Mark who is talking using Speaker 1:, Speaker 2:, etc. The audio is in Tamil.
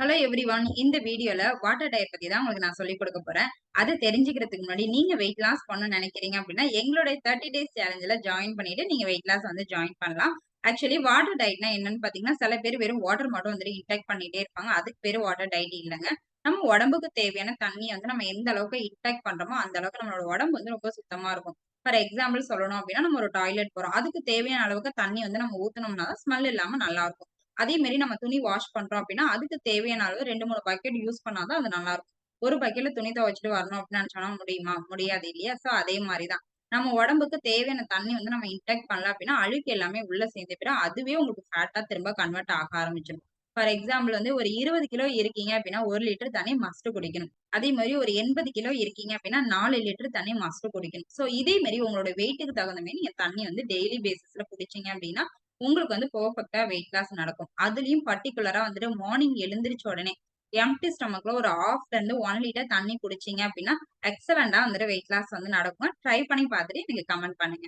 Speaker 1: Hello everyone. இந்த வீடியோல வாட்டர் டயட் பத்தி தான் உங்களுக்கு நான் சொல்லிக் கொடுக்க போறேன். அது தெரிஞ்சுக்கிறதுக்கு முன்னாடி நீங்க வெயிட் லாஸ் பண்ணணும்னு நினைக்கிறீங்க அப்படின்னா, எங்களுடைய 30 டேஸ் சேலஞ்சுல ஜாயின் பண்ணிட்டு நீங்க வெயிட் லாஸ் வந்து ஜாயின் பண்ணலாம். ஆக்சுவலி வாட்டர் டயட்னா என்னன்னு பார்த்தீங்கன்னா, சில பேர் வெறும் வாட்டர் மட்டும் வந்துட்டு இன்டேக் பண்ணிட்டே இருப்பாங்க. அதுக்கு பேரு வாட்டர் டயட் இல்லங்க. நம்ம உடம்புக்கு தேவையான தண்ணிய வந்து நம்ம எந்த அளவுக்கு இன்டேக் பண்றோமோ, அந்த அளவுக்கு நம்மளோட உடம்பு வந்து ரொம்ப சுத்தமா இருக்கும். ஃபார் எக்ஸாம்பிள் சொல்லணும் அப்படின்னா, நம்ம ஒரு டாய்லெட் போறோம். அதுக்கு தேவையான அளவுக்கு தண்ணி வந்து நம்ம ஊத்துனோம்னா தான் ஸ்மெல் இல்லாம நல்லா இருக்கும். அதே மாரி நம்ம துணி வாஷ் பண்றோம் அப்டின்னா, அதுக்கு தேவையான அளவு 2, 3 பக்கெட் யூஸ் பண்ணா தான் அது நல்லாருக்கும். ஒரு பக்கெட்ல துணி துவைச்சுட்டு வரணும் அப்டின்னு நெனச்சோம்னா முடியுமா? முடியாது இல்லையா? சோ அதே மாரி தான். நம்ம உடம்புக்கு தேவையான தண்ணி வந்து நம்ம இன்டேக் பண்ணல அப்டின்னா, அழுக்கு எல்லாமே உள்ள சேர்ந்த பிறகு அதுவே உங்களுக்கு ஃபேட்டா திரும்ப கன்வெர்ட் ஆக ஆரம்பிச்சுரும். ஃபார் எக்ஸாம்பிள் வந்து ஒரு 20 கிலோ இருக்கீங்க அப்டின்னா, 1 லிட்டர் தண்ணி மஸ்ட் குடிக்கணும். அதே மாரி ஒரு 80 கிலோ இருக்கீங்க அப்டின்னா, 4 லிட்டர் தண்ணி மஸ்ட் குடிக்கணும். சோ இதே மாரி உங்களோட வெயிட்டுக்கு தகுந்த மாரி நீங்க தண்ணி வந்து டெய்லி பேசிஸ்ல குடிச்சீங்க அப்டின்னா, உங்களுக்கு வந்து பெர்ஃபெக்ட்டா வெயிட் லாஸ் நடக்கும். அதுலயும் பர்ட்டிகுலரா வந்துட்டு மார்னிங் எழுந்திரிச்ச உடனே எம்ப்டி ஸ்டொமக்ல ஒரு 1/2 லருந்து 1 லிட்டர் தண்ணி குடிச்சீங்க அப்டின்னா, எக்ஸலென்ட்டா வந்துட்டு வெயிட் லாஸ் வந்து நடக்கும். ட்ரை பண்ணி பார்த்துட்டு எனக்கு கமெண்ட் பண்ணுங்க.